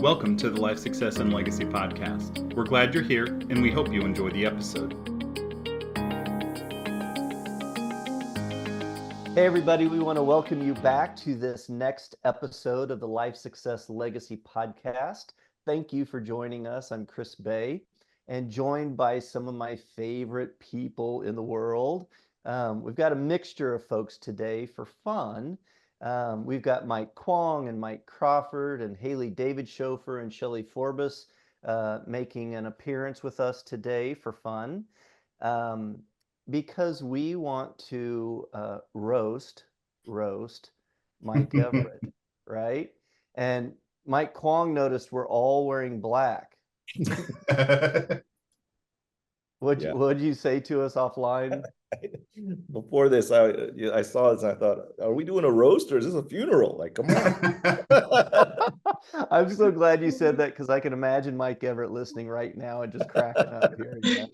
Welcome to the Life Success and Legacy Podcast. We're glad you're here, and we hope you enjoy the episode. Hey everybody, we want to welcome you back to this next episode of the Life Success Legacy Podcast. Thank you for joining us. I'm Chris Bay, and joined by some of my favorite people in the world. We've got a mixture of folks today for fun. We've got Mike Kwong and Mike Crawford and Haley David Schofer and Shelley Forbes making an appearance with us today for fun. Because we want to roast Mike Everett, right? And Mike Kwong noticed we're all wearing black. What'd you say to us offline? Before this, I saw this and I thought, are we doing a roast or is this a funeral? Like, come on. I'm so glad you said that, because I can imagine Mike Everett listening right now and just cracking up hearing that.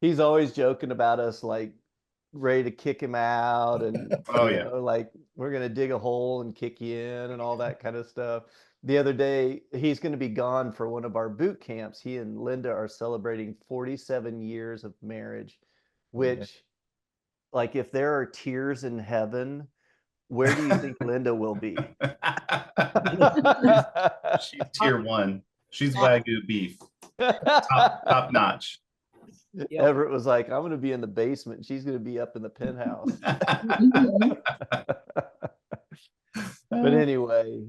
He's always joking about us, like ready to kick him out and like we're gonna dig a hole and kick you in and all that kind of stuff. The other day, he's going to be gone for one of our boot camps. He and Linda are celebrating 47 years of marriage, which, like, if there are tears in heaven, where do you think Linda will be? She's tier one. She's Wagyu beef. Top notch. Yep. Everett was like, I'm going to be in the basement. She's going to be up in the penthouse. But anyway,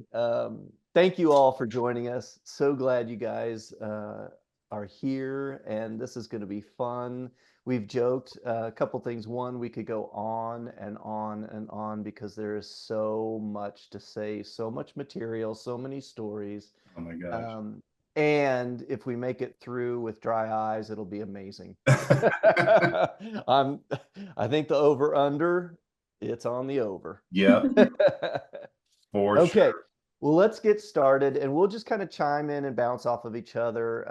thank you all for joining us. So glad you guys are here, and this is going to be fun. We've joked a couple things. One, we could go on and on and on because there is so much to say, so much material, so many stories. Oh my gosh. And if we make it through with dry eyes, it'll be amazing. I think the over under, it's on the over. Yeah. For sure. Well, let's get started, and we'll just kind of chime in and bounce off of each other.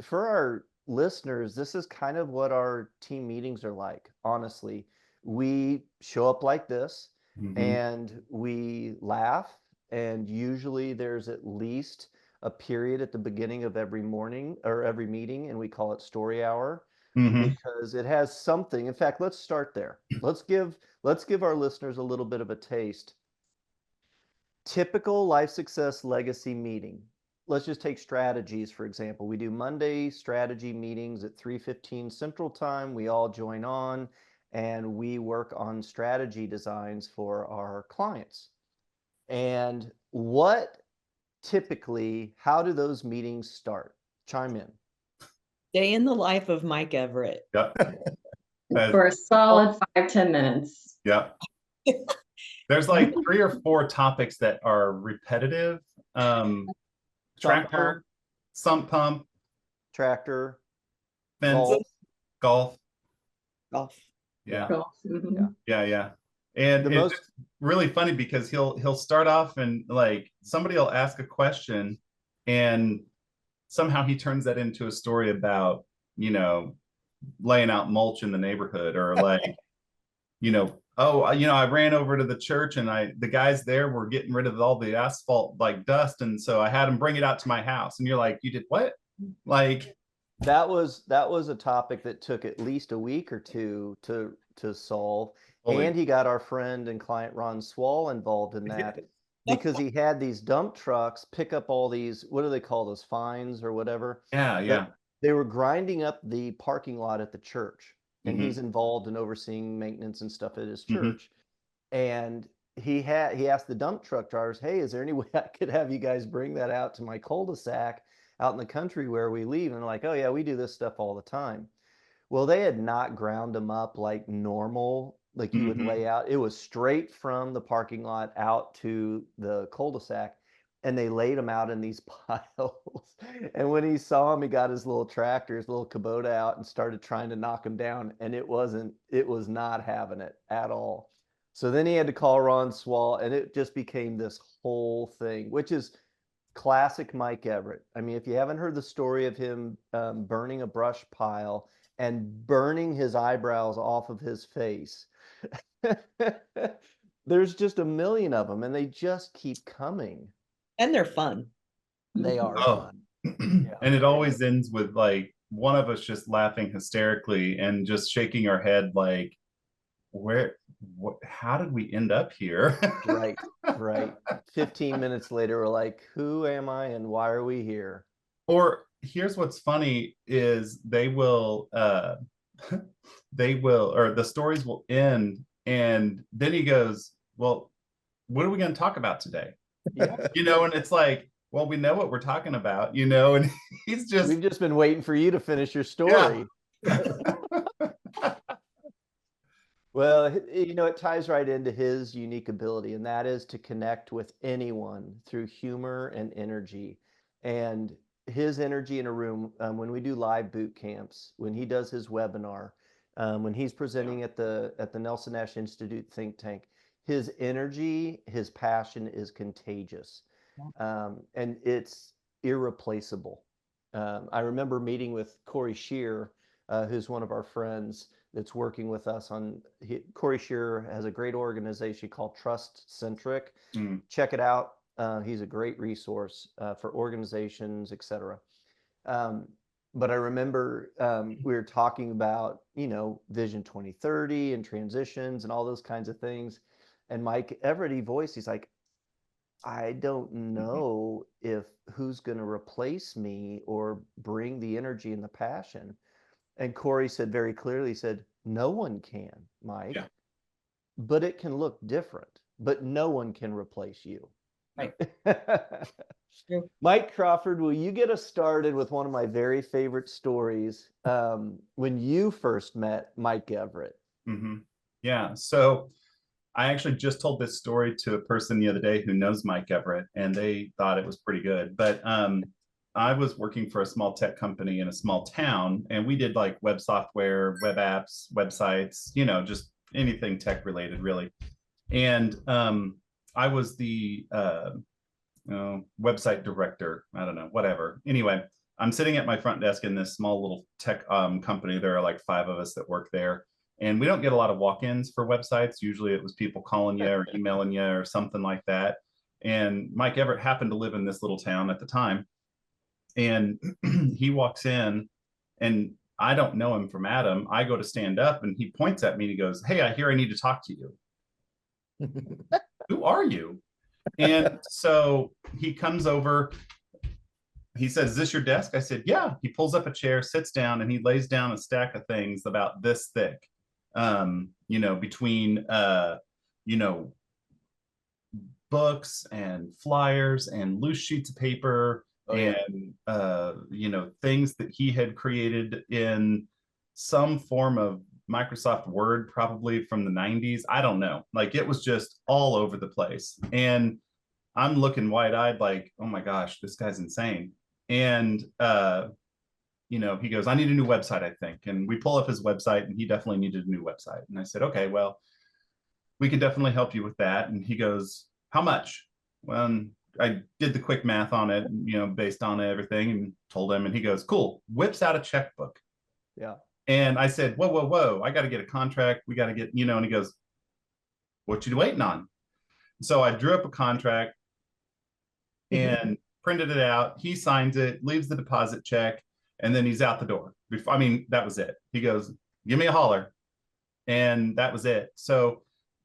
For our listeners, this is kind of what our team meetings are like. Honestly, we show up like this, and we laugh, and usually there's at least a period at the beginning of every morning or every meeting, and we call it story hour because it has something. In fact, let's start there. Let's give our listeners a little bit of a taste. Typical Life Success Legacy meeting. Let's just take strategies, for example. We do Monday strategy meetings at 3:15 Central Time. We all join on and we work on strategy designs for our clients. And how do those meetings start? Chime in. Day in the life of Mike Everett. Yep. For a solid 5-10 minutes. Yep. There's like 3 or 4 topics that are repetitive. Tractor, sump pump, tractor, fence, golf. Yeah. Yeah. And it's really funny because he'll start off and like somebody will ask a question and somehow he turns that into a story about, laying out mulch in the neighborhood, or like, I ran over to the church and the guys there were getting rid of all the asphalt like dust. And so I had them bring it out to my house. And you're like, you did what? Like that was a topic that took at least a week or two to solve. And he got our friend and client Ron Swall involved in that because he had these dump trucks pick up all these, what do they call those, fines or whatever? Yeah. They were grinding up the parking lot at the church. And he's involved in overseeing maintenance and stuff at his church. And he asked the dump truck drivers, hey, is there any way I could have you guys bring that out to my cul-de-sac out in the country where we leave? And they're like, oh yeah, we do this stuff all the time. Well, they had not ground them up like normal, like you would lay out. It was straight from the parking lot out to the cul-de-sac. And they laid them out in these piles. And when he saw him, he got his little tractor, his little Kubota out and started trying to knock him down. And it was not having it at all. So then he had to call Ron Swall, and it just became this whole thing, which is classic Mike Everett. I mean, if you haven't heard the story of him burning a brush pile and burning his eyebrows off of his face, there's just a million of them, and they just keep coming. And they're fun. They are Oh. fun. And it always ends with like one of us just laughing hysterically and just shaking our head like, how did we end up here? Right. 15 minutes later, we're like, who am I and why are we here? Or here's what's funny is they will, or the stories will end. And then he goes, well, what are we going to talk about today? Yeah. And it's like, well, we know what we're talking about, and we've just been waiting for you to finish your story. Yeah. Well, it ties right into his unique ability, and that is to connect with anyone through humor and energy. And his energy in a room, when we do live boot camps, when he does his webinar, when he's presenting at the Nelson Nash Institute think tank, his energy, his passion is contagious, and it's irreplaceable. I remember meeting with Corey Shear, who's one of our friends that's working with us on. Corey Shear has a great organization called Trust Centric. Check it out. He's a great resource for organizations, etc. But I remember we were talking about, Vision 2030 and transitions and all those kinds of things. And Mike Everett voiced, he's like, I don't know if who's going to replace me or bring the energy and the passion. And Corey said very clearly, he said, no one can, Mike, but it can look different, but no one can replace you. Right. Mike Crawford, will you get us started with one of my very favorite stories when you first met Mike Everett? Mm-hmm. Yeah. So I actually just told this story to a person the other day who knows Mike Everett, and they thought it was pretty good. But I was working for a small tech company in a small town, and we did like web software, web apps, websites, just anything tech related, really. And I was the website director. I don't know, whatever. Anyway, I'm sitting at my front desk in this small little tech company. There are like 5 of us that work there. And we don't get a lot of walk-ins for websites. Usually it was people calling you or emailing you or something like that. And Mike Everett happened to live in this little town at the time. And he walks in, and I don't know him from Adam. I go to stand up, and he points at me and he goes, hey, I hear I need to talk to you. Who are you? And so he comes over. He says, is this your desk? I said, yeah. He pulls up a chair, sits down, and he lays down a stack of things about this thick. Between books and flyers and loose sheets of paper and things that he had created in some form of Microsoft Word, probably from the 90s. I don't know. Like, it was just all over the place. And I'm looking wide-eyed like, oh my gosh, this guy's insane. And he goes, I need a new website, I think. And we pull up his website, and he definitely needed a new website. And I said, okay, well, we can definitely help you with that. And he goes, how much? Well, I did the quick math on it, based on everything, and told him, and he goes, cool, whips out a checkbook. Yeah. And I said, whoa, I got to get a contract. We got to get, and he goes, what you waiting on? So I drew up a contract and printed it out. He signs it, leaves the deposit check, and then he's out the door. That was it. He goes, give me a holler. And that was it. So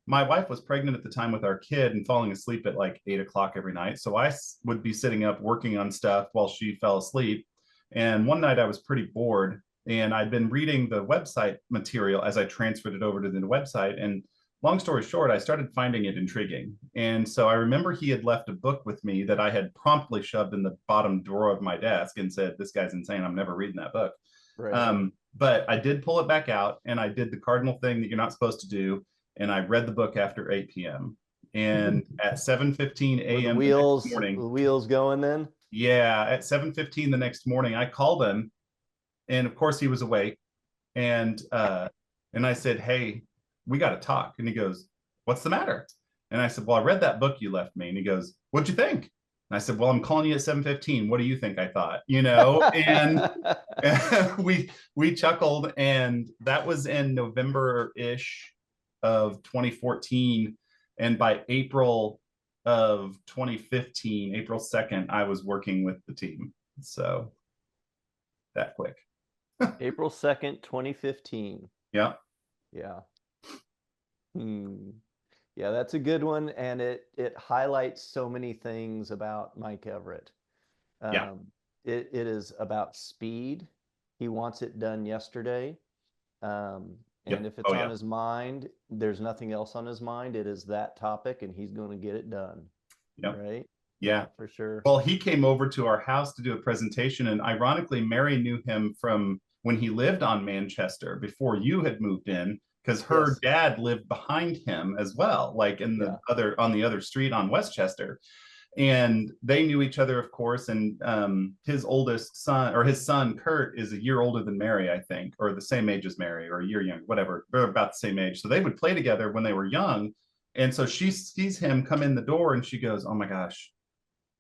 my wife was pregnant at the time with our kid and falling asleep at like 8 o'clock every night. So I would be sitting up working on stuff while she fell asleep. And one night I was pretty bored, and I'd been reading the website material as I transferred it over to the website. And long story short, I started finding it intriguing. And so I remember he had left a book with me that I had promptly shoved in the bottom drawer of my desk and said, this guy's insane. I'm never reading that book. Right. But I did pull it back out, and I did the cardinal thing that you're not supposed to do. And I read the book after 8 p.m. And at 7:15 a.m. the wheels going then? Yeah. At 7:15 the next morning, I called him, and of course he was awake. And I said, hey, we got to talk. And he goes, what's the matter? And I said, well, I read that book you left me. And he goes, what'd you think? And I said, well, I'm calling you at 7:15. What do you think I thought? And we chuckled, and that was in November-ish of 2014. And by April of 2015, April 2nd, I was working with the team. So that quick. April 2nd, 2015. Yeah. Yeah. Yeah, that's a good one. And it highlights so many things about Mike Everett. Yeah. It is about speed. He wants it done yesterday. And if it's on his mind, there's nothing else on his mind. It is that topic, and he's going to get it done. Yep. Right? Yeah, for sure. Well, he came over to our house to do a presentation, and ironically, Mary knew him from when he lived on Manchester before you had moved in, because her dad lived behind him as well, like in the on the other street on Westchester. And they knew each other, of course. And his oldest son, or his son Kurt, is a year older than Mary, I think, or the same age as Mary, or a year young, whatever. They're about the same age, so they would play together when they were young. And so she sees him come in the door, and she goes, "Oh my gosh,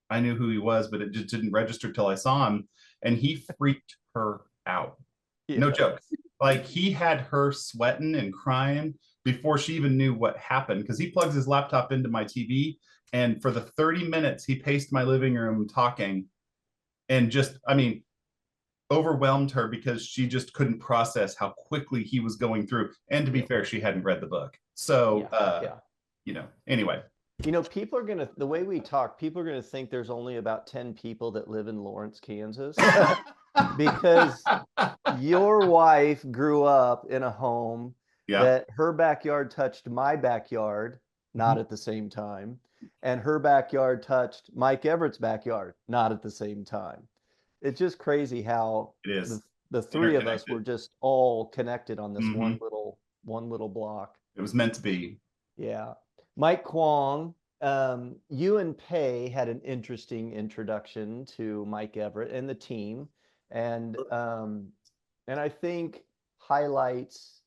I knew who he was, but it just didn't register till I saw him." And he freaked her out. No joke. Like, he had her sweating and crying before she even knew what happened, because he plugs his laptop into my TV, and for the 30 minutes he paced my living room talking, and just, I mean, overwhelmed her because she just couldn't process how quickly he was going through. And to be fair, she hadn't read the book. So, you know, anyway. You know, people are going to, the way we talk, people are going to think there's only about 10 people that live in Lawrence, Kansas. Because your wife grew up in a home that her backyard touched my backyard, not at the same time. And her backyard touched Mike Everett's backyard, not at the same time. It's just crazy how it is. The three of us were just all connected on this one little block. It was meant to be. Yeah. Mike Kwong, you and Pei had an interesting introduction to Mike Everett and the team. And I think highlights,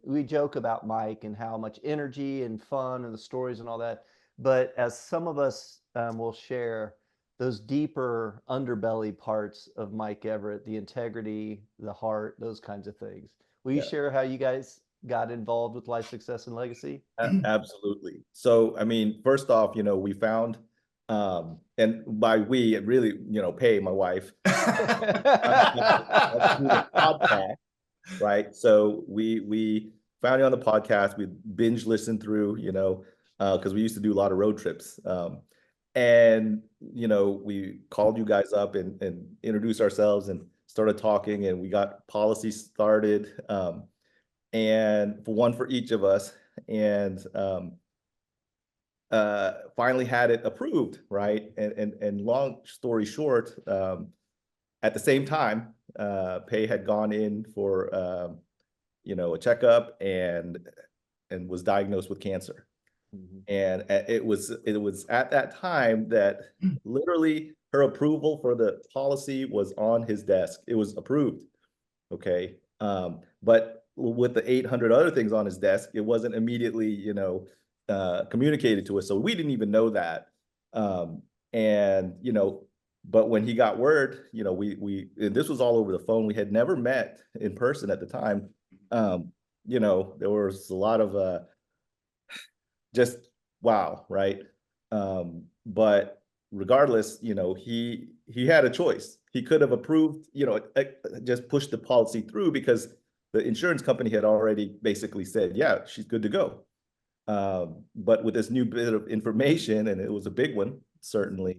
we joke about Mike and how much energy and fun and the stories and all that. But as some of us will share, those deeper underbelly parts of Mike Everett, the integrity, the heart, those kinds of things. Will you share how you guys got involved with Life, Success, and Legacy? Absolutely. So, I mean, first off, you know, we found, and by we, it really, you know, Pei, my wife, podcast, right? So we found you on the podcast. We binge listened through, you know, because we used to do a lot of road trips. And, you know, we called you guys up and introduced ourselves and started talking, and we got policy started. And for one for each of us, and finally had it approved, right? And long story short, at the same time, Pei had gone in for you know, a checkup and was diagnosed with cancer. And it was at that time that literally her approval for the policy was on his desk. It was approved, okay? But with the 800 other things on his desk, it wasn't immediately, you know, communicated to us. So we didn't even know that. And, you know, but when he got word, you know, and this was all over the phone. We had never met in person at the time. You know, there was a lot of just wow, right? But regardless, you know, he had a choice. He could have approved, you know, just pushed the policy through because the insurance company had already basically said, yeah, she's good to go. But with this new bit of information, and it was a big one, certainly,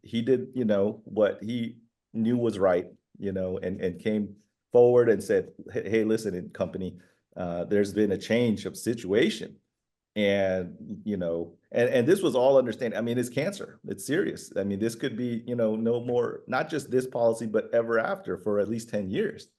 he did, you know, what he knew was right, you know, and came forward and said, hey, listen, company, there's been a change of situation. And, you know, and this was all understanding. I mean, it's cancer. It's serious. I mean, this could be, you know, no more, not just this policy, but ever after for at least 10 years.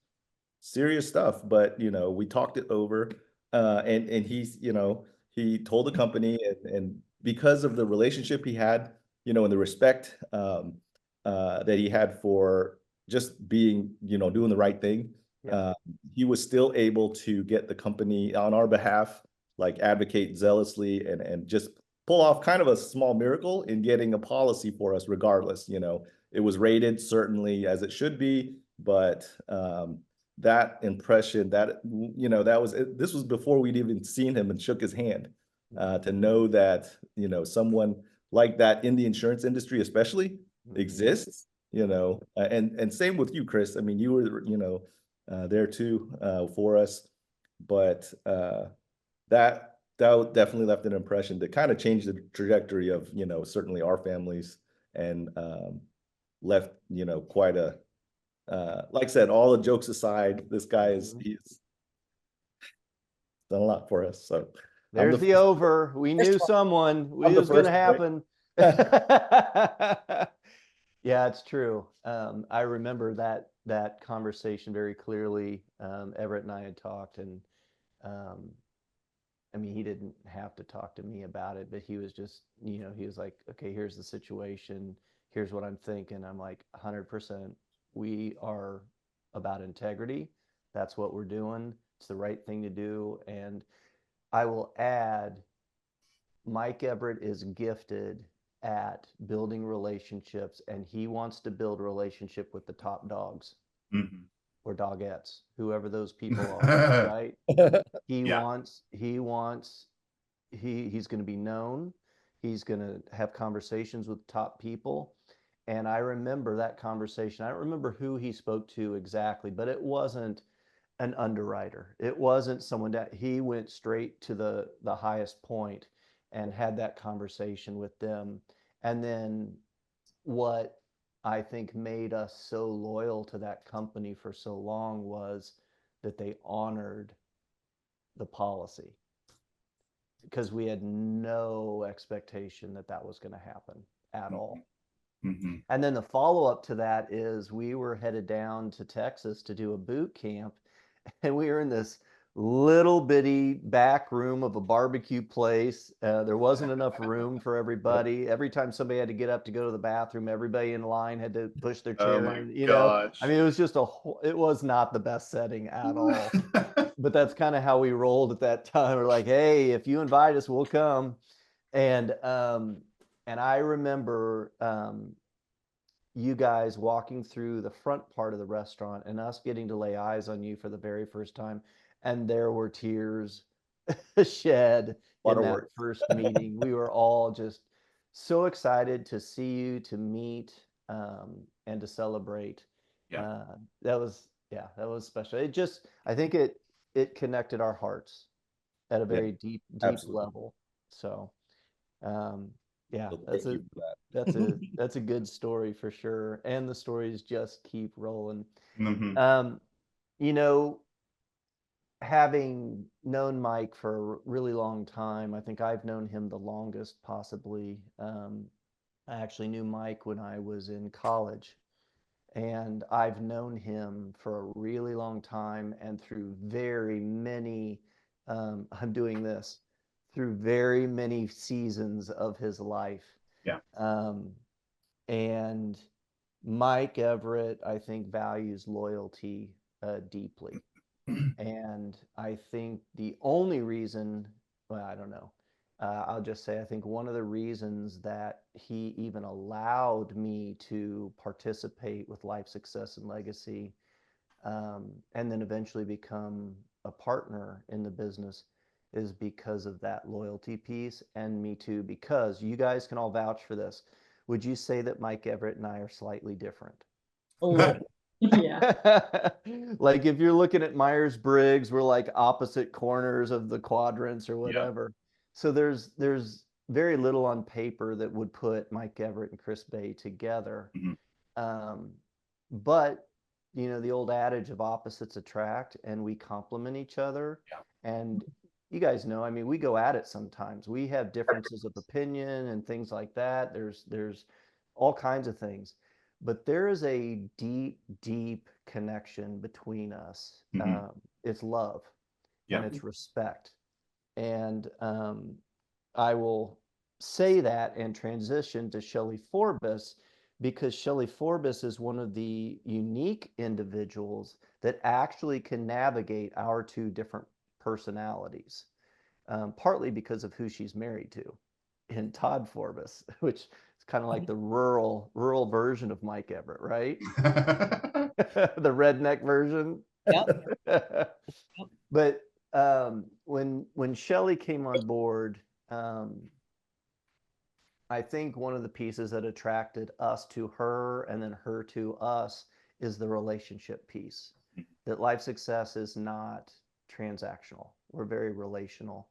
Serious stuff. But, you know, we talked it over, and he's, you know, he told the company, and because of the relationship he had, you know, and the respect that he had for just being, you know, doing the right thing, he was still able to get the company on our behalf, like advocate zealously and just pull off kind of a small miracle in getting a policy for us regardless. You know, it was rated certainly as it should be, but that impression, that, you know, this was before we'd even seen him and shook his hand. to know that, you know, someone like that in the insurance industry especially exists, you know, and same with you, Chris. I mean, you were, you know, there too, for us, but that definitely left an impression that kind of changed the trajectory of, you know, certainly our families, and left, you know, quite a, like I said, all the jokes aside, this guy he's done a lot for us. So there's the over. We knew someone it was going to happen. Yeah, it's true. I remember that conversation very clearly. Everett and I had talked, and I mean, he didn't have to talk to me about it, but he was just, you know, he was like, okay, here's the situation. Here's what I'm thinking. I'm like, 100%. We are about integrity. That's what we're doing. It's the right thing to do. And I will add, Mike Everett is gifted at building relationships, and he wants to build a relationship with the top dogs. Or dogettes, whoever those people are, right? He's going to be known. He's going to have conversations with top people. And I remember that conversation. I don't remember who he spoke to exactly, but it wasn't an underwriter. It wasn't someone that he went straight to the highest point and had that conversation with them. And then what I think made us so loyal to that company for so long was that they honored the policy, because we had no expectation that that was going to happen at all. And then the follow-up to that is we were headed down to Texas to do a boot camp, and we were in this little bitty back room of a barbecue place. There wasn't enough room for everybody. Every time somebody had to get up to go to the bathroom, everybody in line had to push their chair in, you know. I mean, it was just it was not the best setting at all. But that's kind of how we rolled at that time. We're like, hey, if you invite us, we'll come. And I remember you guys walking through the front part of the restaurant and us getting to lay eyes on you for the very first time. And there were tears shed in that first meeting. We were all just so excited to see you, to meet, and to celebrate. That was special. It just, I think it connected our hearts at a very deep level. So, that's a good story for sure. And the stories just keep rolling. You know, having known Mike for a really long time, I think I've known him the longest possibly. I actually knew Mike when I was in college, and I've known him for a really long time, and through very many, I'm doing this, through very many seasons of his life. And Mike Everett, I think, values loyalty deeply. And I think the only reason, well, I don't know, I'll just say, I think one of the reasons that he even allowed me to participate with Life Success and Legacy, and then eventually become a partner in the business, is because of that loyalty piece. And me too, because you guys can all vouch for this. Would you say that Mike Everett and I are slightly different? Yeah. Like if you're looking at Myers-Briggs, we're like opposite corners of the quadrants or whatever. So there's very little on paper that would put Mike Everett and Chris Bay together. But you know, the old adage of opposites attract, and we complement each other. And you guys know, I mean, we go at it sometimes. We have differences of opinion and things like that. There's all kinds of things. But there is a deep, deep connection between us. It's love and it's respect. And I will say that and transition to Shelley Forbes, because Shelley Forbes is one of the unique individuals that actually can navigate our two different personalities, partly because of who she's married to, in Todd Forbes, which is kind of like the rural version of Mike Everett, right? The redneck version. But when Shelley came on board, I think one of the pieces that attracted us to her and then her to us is the relationship piece. That life success is not transactional. We're very relational.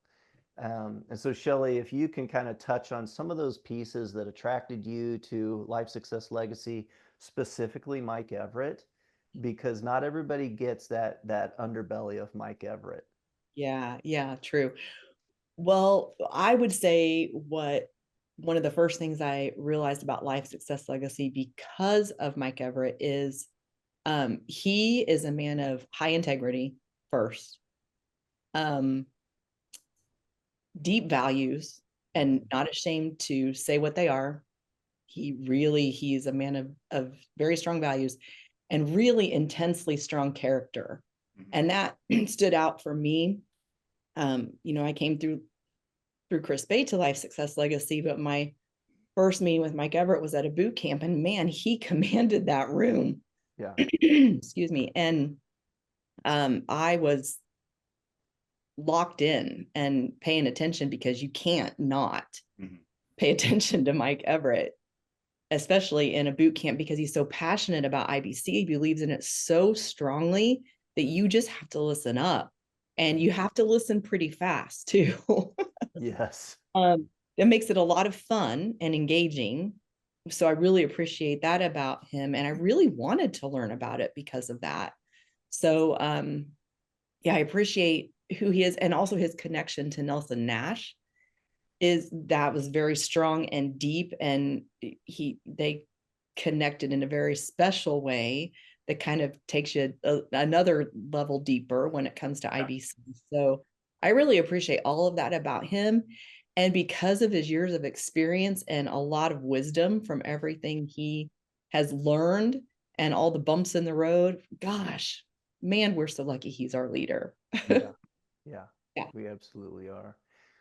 And so, Shelley, if you can kind of touch on some of those pieces that attracted you to Life Success Legacy, specifically Mike Everett, because not everybody gets that underbelly of Mike Everett. Yeah, true. Well, I would say one of the first things I realized about Life Success Legacy because of Mike Everett is he is a man of high integrity first, deep values, and not ashamed to say what they are. He's a man of very strong values and really intensely strong character. And that stood out for me. I came through Chris Bay to Life Success Legacy, but my first meeting with Mike Everett was at a boot camp, and man, he commanded that room. Yeah. Excuse me. And I was locked in and paying attention because you can't not pay attention to Mike Everett, especially in a boot camp, because he's so passionate about IBC. He believes in it so strongly that you just have to listen up, and you have to listen pretty fast too. Yes. That makes it a lot of fun and engaging. So I really appreciate that about him. And I really wanted to learn about it because of that. So I appreciate who he is, and also his connection to Nelson Nash was very strong and deep, and they connected in a very special way that kind of takes you another level deeper when it comes to IBC. So I really appreciate all of that about him. And because of his years of experience and a lot of wisdom from everything he has learned and all the bumps in the road, gosh, man, we're so lucky he's our leader. Yeah, Yeah. we absolutely are.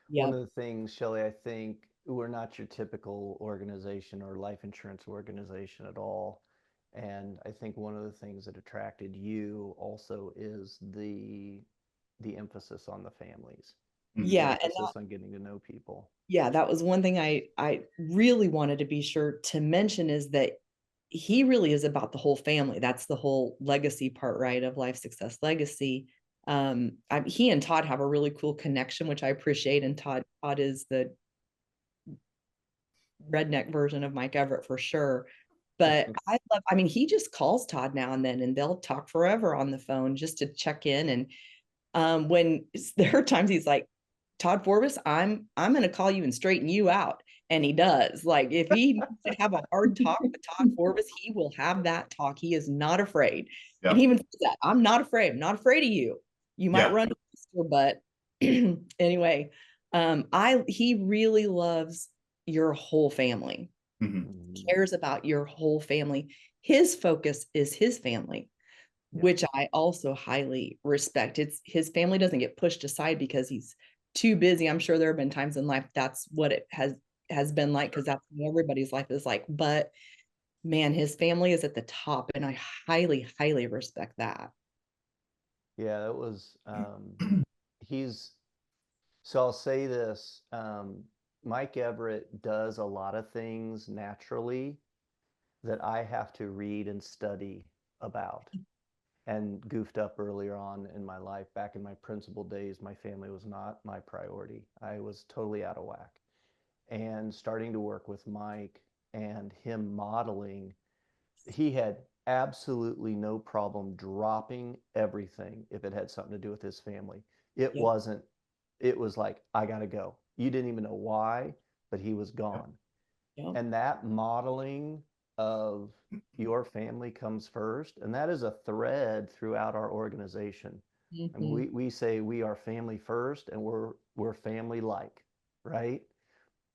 Yeah. One of the things, Shelley, I think we're not your typical organization or life insurance organization at all. And I think one of the things that attracted you also is the emphasis on the families. Yeah. The emphasis on getting to know people. Yeah, that was one thing I really wanted to be sure to mention, is that he really is about the whole family. That's the whole legacy part, right, of Life Success Legacy. He and Todd have a really cool connection, which I appreciate. And Todd is the redneck version of Mike Everett for sure. But he just calls Todd now and then, and they'll talk forever on the phone just to check in. And when there are times he's like, Todd Forbes, I'm going to call you and straighten you out. And he does. Like, if he needs to have a hard talk with Todd Forbes, he will have that talk. He is not afraid. Yep. And he even says that, I'm not afraid. I'm not afraid of you. You might run faster, but anyway, he really loves your whole family. He cares about your whole family. His focus is his family, which I also highly respect. His family doesn't get pushed aside because he's too busy. I'm sure there have been times in life that's what it has been like, because that's what everybody's life is like. But man, his family is at the top, and I highly, highly respect that. Yeah, it was. So I'll say this: Mike Everett does a lot of things naturally that I have to read and study about. And goofed up earlier on in my life. Back in my principal days, my family was not my priority. I was totally out of whack. And starting to work with Mike and him modeling, he had absolutely no problem dropping everything if it had something to do with his family. It was like, I gotta go. You didn't even know why, but he was gone. And that modeling of your family comes first, and that is a thread throughout our organization. I mean, we say we are family first, and we're family like, right?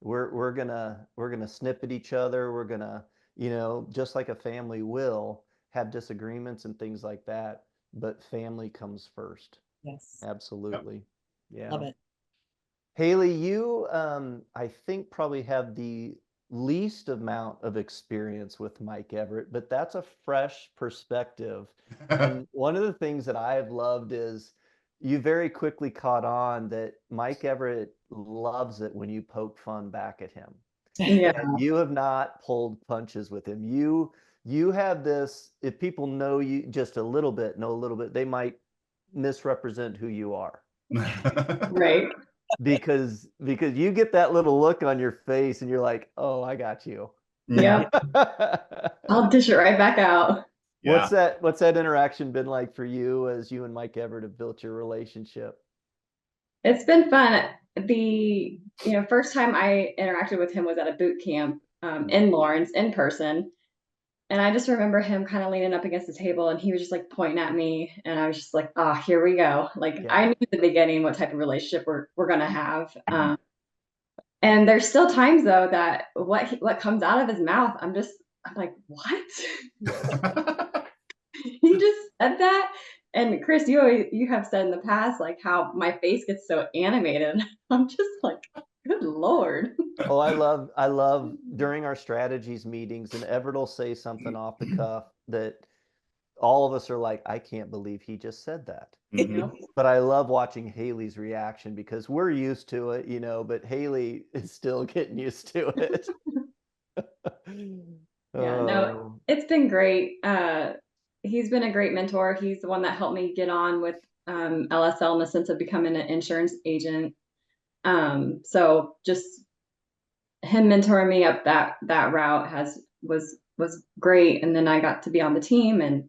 We're gonna snip at each other. We're gonna, just like a family will have disagreements and things like that, but family comes first. Yes, absolutely. Yeah, love it. Haley, you I think probably have the least amount of experience with Mike Everett, but that's a fresh perspective. And one of the things that I have loved is you very quickly caught on that Mike Everett loves it when you poke fun back at him. Yeah. And you have not pulled punches with him. You have this, if people know you just a little bit, they might misrepresent who you are. Right. Because you get that little look on your face and you're like, oh, I got you. Yeah. I'll dish it right back out. Yeah. What's that interaction been like for you as you and Mike Everett have built your relationship? It's been fun. The first time I interacted with him was at a boot camp in Lawrence in person. And I just remember him kind of leaning up against the table and he was just like pointing at me. And I was just like, oh, here we go. Like I knew at the beginning what type of relationship we're going to have. And there's still times though that what comes out of his mouth, I'm like, what? He just said that. And Chris, you have said in the past like how my face gets so animated. I'm just like, good Lord. Oh, I love during our strategies meetings, and Everett will say something off the cuff that all of us are like, I can't believe he just said that. But I love watching Haley's reaction because we're used to it, but Haley is still getting used to it. No, it's been great. He's been a great mentor. He's the one that helped me get on with LSL in the sense of becoming an insurance agent. So just him mentoring me up that route was great. And then I got to be on the team and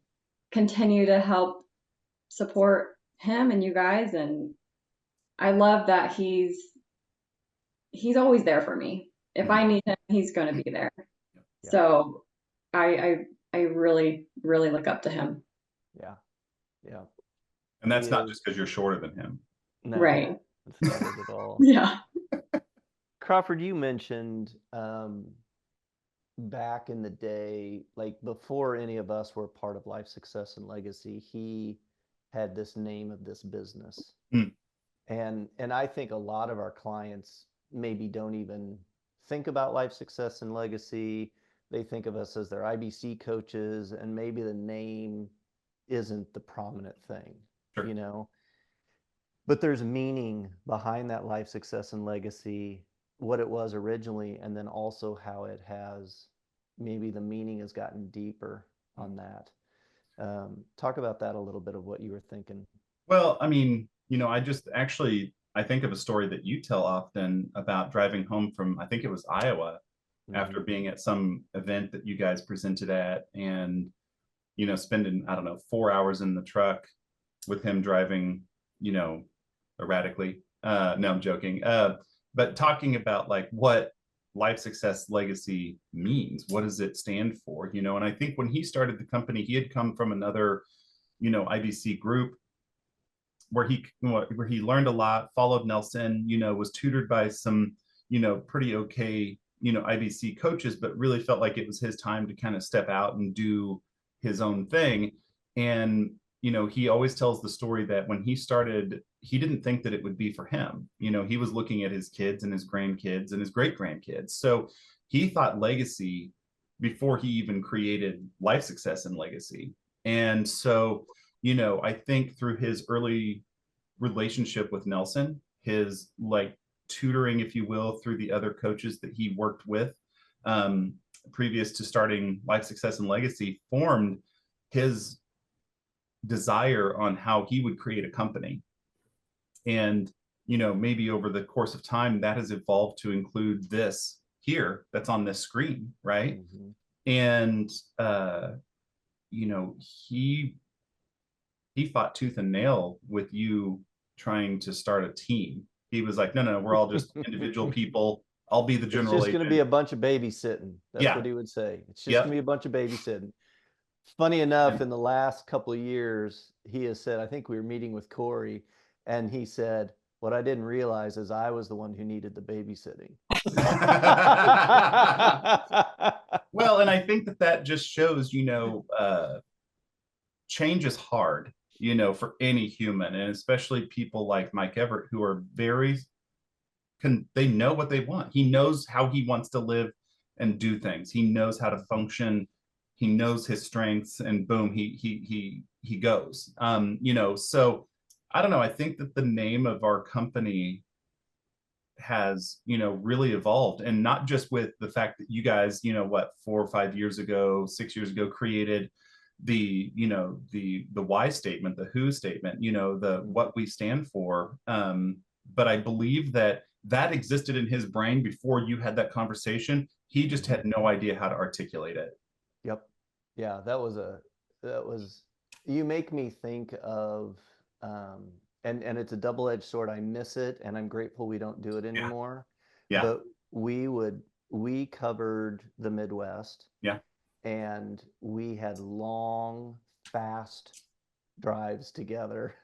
continue to help support him and you guys. And I love that he's always there for me. If I need him, he's going to be there. Yeah. So I really, really look up to him. Yeah. Yeah. And that's not just because you're shorter than him. No, right. That's not it at all. Yeah. Crawford, you mentioned back in the day, like before any of us were part of Life Success and Legacy, he had this name of this business. And I think a lot of our clients maybe don't even think about Life Success and Legacy. They think of us as their IBC coaches, and maybe the name isn't the prominent thing, sure. But there's meaning behind that Life Success and Legacy, what it was originally, and then also how it has, maybe the meaning has gotten deeper on that. Talk about that a little bit of what you were thinking. Well, I mean, I think of a story that you tell often about driving home from, I think it was Iowa, after being at some event that you guys presented at, and, spending, I don't know, 4 hours in the truck with him driving, erratically. No, I'm joking. But talking about like what Life Success Legacy means, what does it stand for? And I think when he started the company, he had come from another, IBC group where he learned a lot, followed Nelson, was tutored by some, pretty okay, IBC coaches, but really felt like it was his time to kind of step out and do his own thing. And he always tells the story that when he started, he didn't think that it would be for him. He was looking at his kids and his grandkids and his great grandkids. So he thought legacy before he even created Life Success and Legacy. And so, I think through his early relationship with Nelson, his like tutoring, if you will, through the other coaches that he worked with previous to starting Life Success and Legacy, formed his desire on how he would create a company. And maybe over the course of time that has evolved to include this here that's on this screen, right? And he fought tooth and nail with you trying to start a team. He was like, no, we're all just individual people. I'll be the general agent. It's just going to be a bunch of babysitting. That's what he would say. It's just going to be a bunch of babysitting. Funny enough, in the last couple of years, he has said, I think we were meeting with Corey, and he said, what I didn't realize is I was the one who needed the babysitting. Well, and I think that just shows, change is hard, for any human, and especially people like Mike Everett, who are they know what they want. He knows how he wants to live and do things. He knows how to function. He knows his strengths, and boom, he goes. So I don't know. I think that the name of our company has, really evolved, and not just with the fact that you guys, what, 4 or 5 years ago, 6 years ago, created the, the why statement, the who statement, the what we stand for. But I believe that that existed in his brain before you had that conversation. He just had no idea how to articulate it. Yep. Yeah, that was, you make me think of, and it's a double-edged sword. I miss it, and I'm grateful we don't do it anymore. Yeah. But we covered the Midwest. Yeah. And we had long, fast drives together.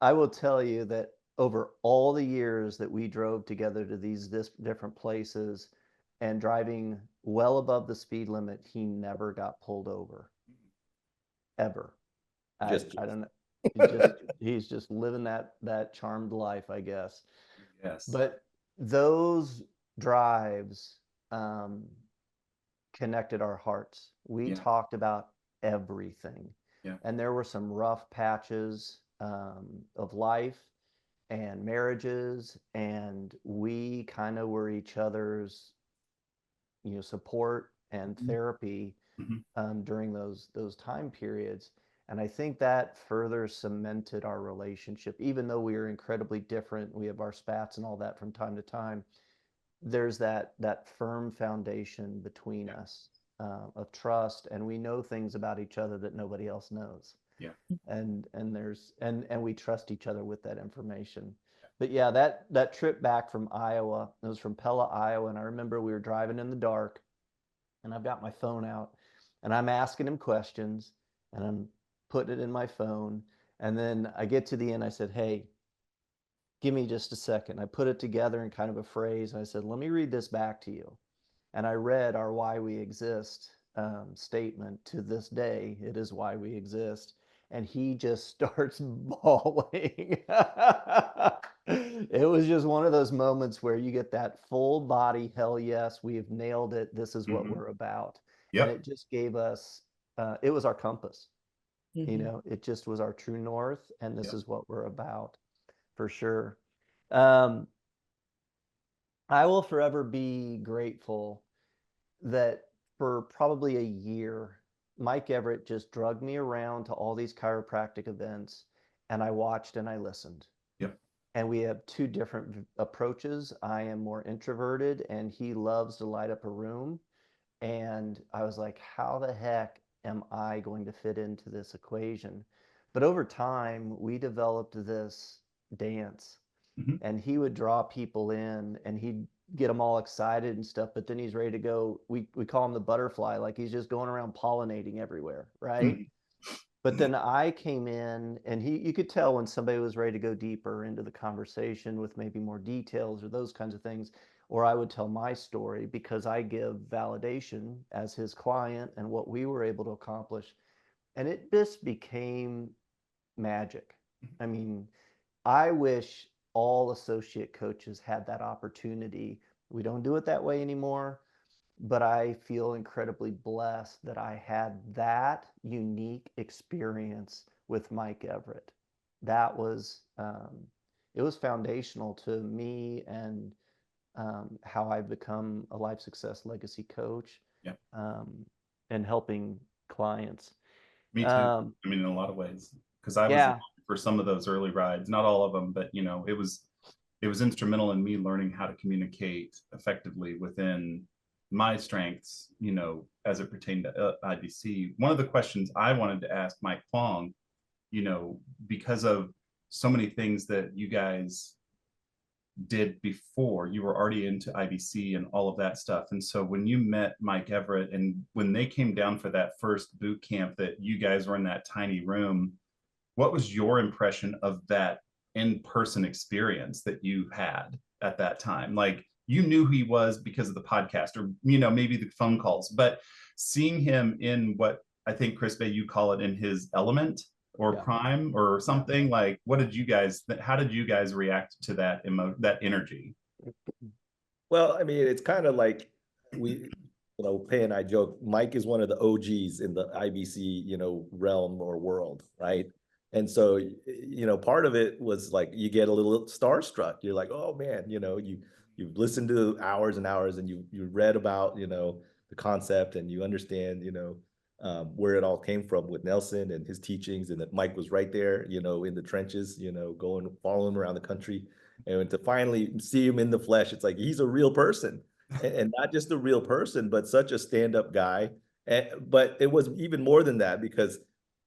I will tell you that over all the years that we drove together to these different places and driving well above the speed limit, he never got pulled over. Ever. I don't know. He's just living that charmed life, I guess. Yes. But those drives connected our hearts. We talked about everything. Yeah. And there were some rough patches of life and marriages, and we kind of were each other's, support and therapy during those time periods. And I think that further cemented our relationship, even though we are incredibly different. We have our spats and all that from time to time. There's that firm foundation between us of trust, and we know things about each other that nobody else knows. Yeah. And we trust each other with that information. But yeah, that trip back from Iowa, it was from Pella, Iowa, and I remember we were driving in the dark, and I've got my phone out, and I'm asking him questions, and I'm putting it in my phone, and then I get to the end. I said, "Hey, give me just a second." I put it together in kind of a phrase, and I said, "Let me read this back to you." And I read our "Why We Exist" statement. To this day, it is why we exist. And he just starts bawling. It was just one of those moments where you get that full body, hell yes, we have nailed it. This is what we're about. Yep. And it just gave us, it was our compass. It just was our true north. And this is what we're about, for sure. I will forever be grateful that for probably a year, Mike Everett just drugged me around to all these chiropractic events, and I watched and I listened. Yep. And we have two different approaches. I am more introverted, and he loves to light up a room. And I was like, how the heck am I going to fit into this equation? But over time, we developed this dance, and he would draw people in, and he'd get them all excited and stuff, but then he's ready to go. We call him the butterfly, like he's just going around pollinating everywhere, right? But then I came in, and you could tell when somebody was ready to go deeper into the conversation with maybe more details or those kinds of things, or I would tell my story because I give validation as his client and what we were able to accomplish. And it just became magic. I mean, I wish all associate coaches had that opportunity. We don't do it that way anymore, but I feel incredibly blessed that I had that unique experience with Mike Everett. That was, it was foundational to me and how I've become a life success legacy coach. Yep. And helping clients. Me too. I mean, in a lot of ways, because I was for some of those early rides, not all of them, but it was instrumental in me learning how to communicate effectively within my strengths, as it pertained to IBC. One of the questions I wanted to ask Mike Fong, because of so many things that you guys did before, you were already into IBC and all of that stuff. And so when you met Mike Everett, and when they came down for that first boot camp that you guys were in that tiny room, what was your impression of that in-person experience that you had at that time? Like, you knew who he was because of the podcast, or maybe the phone calls, but seeing him in what I think, Chris Bay, you call it, in his element or prime or something, like, how did you guys react to that that energy? Well, I mean, it's kind of like Pei and I joke, Mike is one of the OGs in the IBC, realm or world, right? And so, you know, part of it was like you get a little starstruck. You're like, oh man, you know, you've listened to hours and hours, and you read about, you know, the concept, and you understand, you know, where it all came from with Nelson and his teachings, and that Mike was right there, you know, in the trenches, you know, following him around the country. And to finally see him in the flesh, it's like he's a real person, and not just a real person, but such a stand-up guy. But it was even more than that, because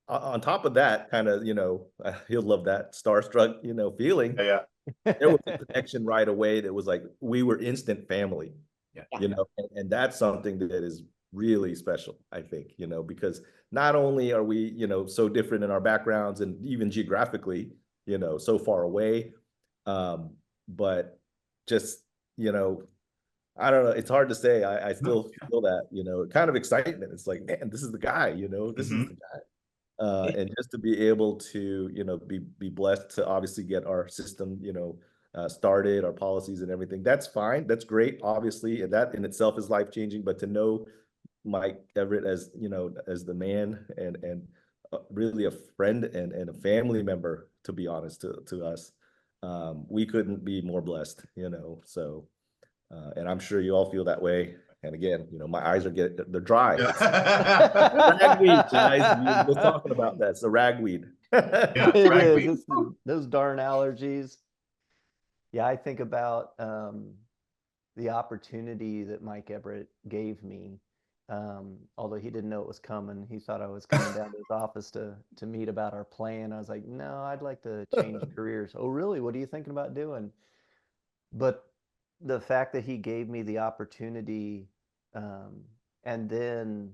on top of that, kind of, you know, he'll love that starstruck, you know, feeling. Yeah. There was a connection right away that was like we were instant family. Yeah. You know, and that's something that is really special, I think, you know, because not only are we, you know, so different in our backgrounds and even geographically, you know, so far away, but just, you know, I don't know, it's hard to say. I still feel that, you know, kind of excitement. It's like, man, this is the guy, you know, this is the guy. And just to be able to, you know, be blessed to obviously get our system, you know, started, our policies and everything. That's fine. That's great, obviously, and that in itself is life changing. But to know Mike Everett as, you know, as the man, and really a friend and a family member, to be honest, to us, we couldn't be more blessed, you know. So, and I'm sure you all feel that way. And again, you know, my eyes they're dry. Ragweed, guys. We were talking about that. It's the ragweed. Yeah, It ragweed. is. It's those darn allergies. Yeah, I think about the opportunity that Mike Everett gave me. Although he didn't know it was coming, he thought I was coming down to his office to meet about our plan. I was like, no, I'd like to change careers. Oh, really? What are you thinking about doing? But the fact that he gave me the opportunity, and then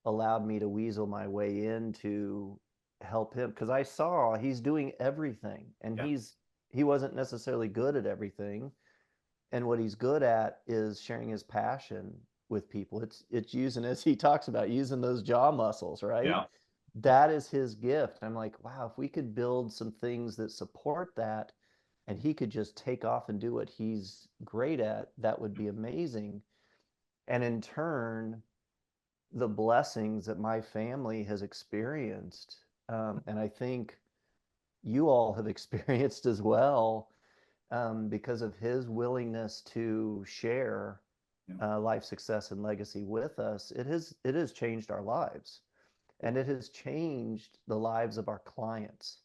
allowed me to weasel my way in to help him, because I saw he's doing everything, and he wasn't necessarily good at everything. And what he's good at is sharing his passion with people. It's using, as he talks about, using those jaw muscles, right? Yeah. That is his gift. I'm like, wow, if we could build some things that support that, and he could just take off and do what he's great at, that would be amazing. And in turn, the blessings that my family has experienced, and I think you all have experienced as well, because of his willingness to share life success and legacy with us, it has changed our lives, and it has changed the lives of our clients.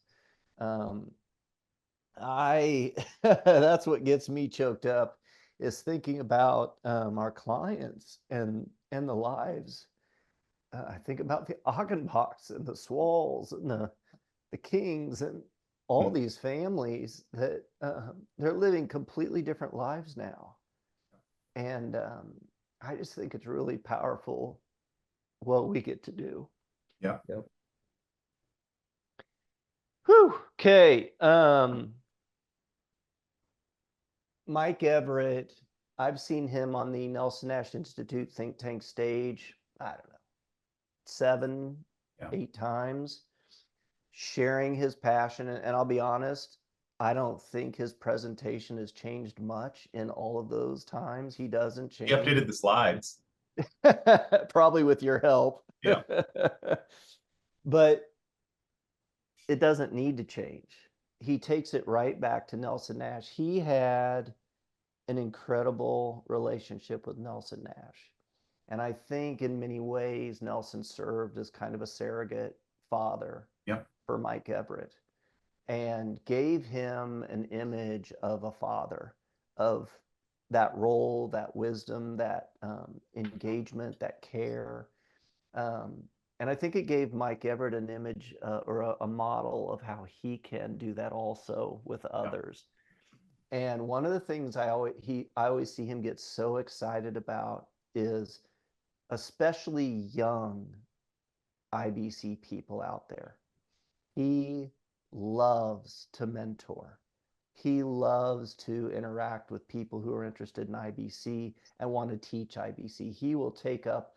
That's what gets me choked up, is thinking about our clients and the lives. I think about the Ogdenbachs and the Swalls and the Kings and all these families that they're living completely different lives now. And I just think it's really powerful what we get to do. Yeah. Yep. Whew. Okay. Mike Everett, I've seen him on the Nelson Nash Institute think tank stage, I don't know, 7, 8 times, sharing his passion. And I'll be honest, I don't think his presentation has changed much in all of those times. He doesn't change. He updated the slides. Probably with your help. Yeah. But it doesn't need to change. He takes it right back to Nelson Nash. He had an incredible relationship with Nelson Nash. And I think in many ways, Nelson served as kind of a surrogate father for Mike Everett, and gave him an image of a father, of that role, that wisdom, that engagement, that care. And I think it gave Mike Everett an image or a model of how he can do that also with others. And one of the things I always see him get so excited about is, especially young IBC people out there, he loves to mentor. He loves to interact with people who are interested in IBC and want to teach IBC. He will take up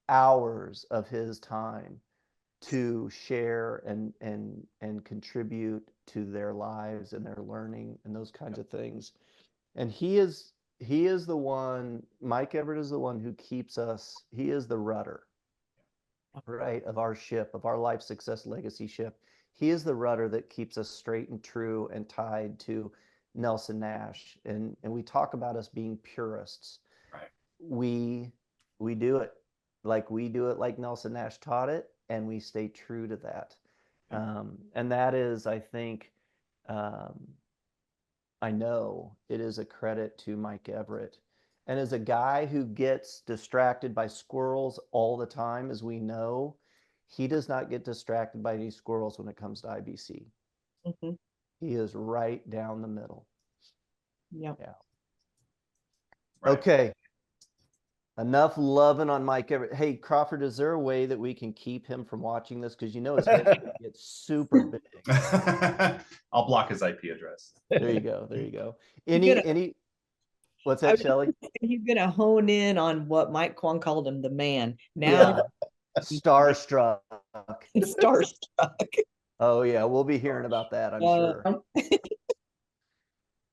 hours of his time to share and contribute to their lives and their learning and those kinds of things. And he is the one, Mike Everett is the one who keeps us, he is the rudder, right, of our ship, of our life success legacy ship. He is the rudder that keeps us straight and true and tied to Nelson Nash. And we talk about us being purists. Right. We do it like Nelson Nash taught it, and we stay true to that. And that is, I think, I know it is a credit to Mike Everett. And as a guy who gets distracted by squirrels all the time, as we know, he does not get distracted by any squirrels when it comes to IBC. Mm-hmm. He is right down the middle. Yep. Yeah. Right. Okay. Enough loving on Mike Everett. Hey, Crawford, is there a way that we can keep him from watching this? Because you know his head's going to get super big. I'll block his IP address. There you go. There you go. Any what's that, Shelley? He's going to hone in on what Mike Kwong called him, the man. Now, Starstruck. Starstruck. Oh, yeah. We'll be hearing about that, I'm sure.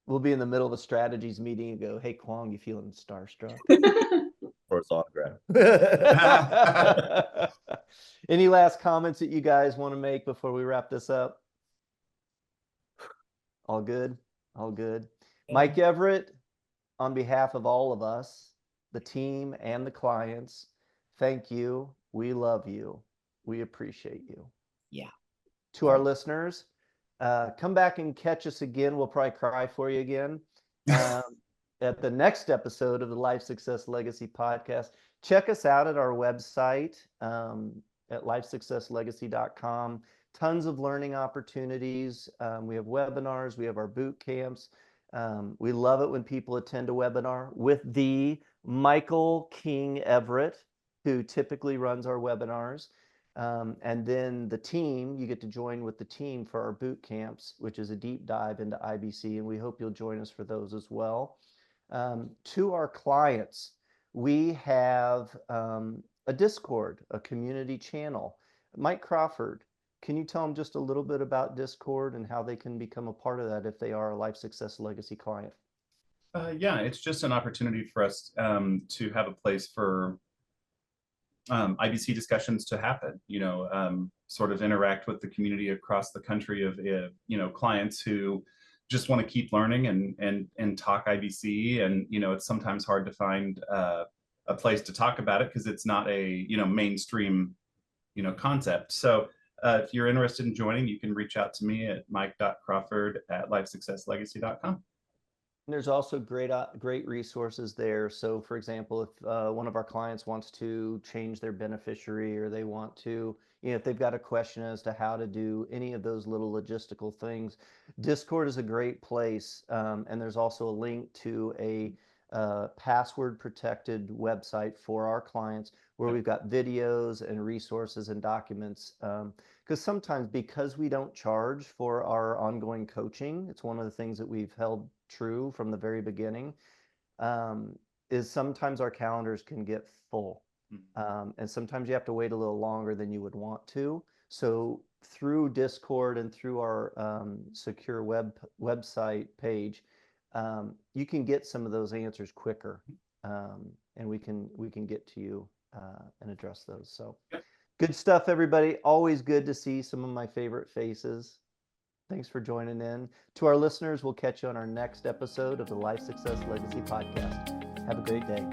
We'll be in the middle of a strategies meeting and go, hey, Kwong, you feeling starstruck? For his autograph. Any last comments that you guys want to make before we wrap this up? All good? All good. Yeah. Mike Everett, on behalf of all of us, the team and the clients, thank you. We love you. We appreciate you. Yeah. To our listeners, come back and catch us again. We'll probably cry for you again at the next episode of the Life Success Legacy podcast. Check us out at our website at lifesuccesslegacy.com. Tons of learning opportunities. We have webinars. We have our boot camps. We love it when people attend a webinar with the Michael King Everett, who typically runs our webinars. And then the team, you get to join with the team for our boot camps, which is a deep dive into IBC, and we hope you'll join us for those as well. To our clients, we have a Discord, a community channel. Mike Crawford, can you tell them just a little bit about Discord and how they can become a part of that if they are a Life Success Legacy client? Yeah, it's just an opportunity for us to have a place for IBC discussions to happen, sort of interact with the community across the country of, clients who just want to keep learning and talk IBC. And, it's sometimes hard to find a place to talk about it because it's not a, mainstream, concept. So if you're interested in joining, you can reach out to me at mike.crawford@lifesuccesslegacy.com. And there's also great resources there. So for example, if one of our clients wants to change their beneficiary, or they want to, if they've got a question as to how to do any of those little logistical things, Discord is a great place. And there's also a link to a password protected website for our clients where we've got videos and resources and documents. Because sometimes, because we don't charge for our ongoing coaching, it's one of the things that we've held true from the very beginning, is sometimes our calendars can get full. And sometimes you have to wait a little longer than you would want to. So through Discord and through our secure website page, you can get some of those answers quicker, and we can get to you and address those. So good stuff, everybody. Always good to see some of my favorite faces. Thanks for joining in. To our listeners, we'll catch you on our next episode of the Life Success Legacy podcast. Have a great day.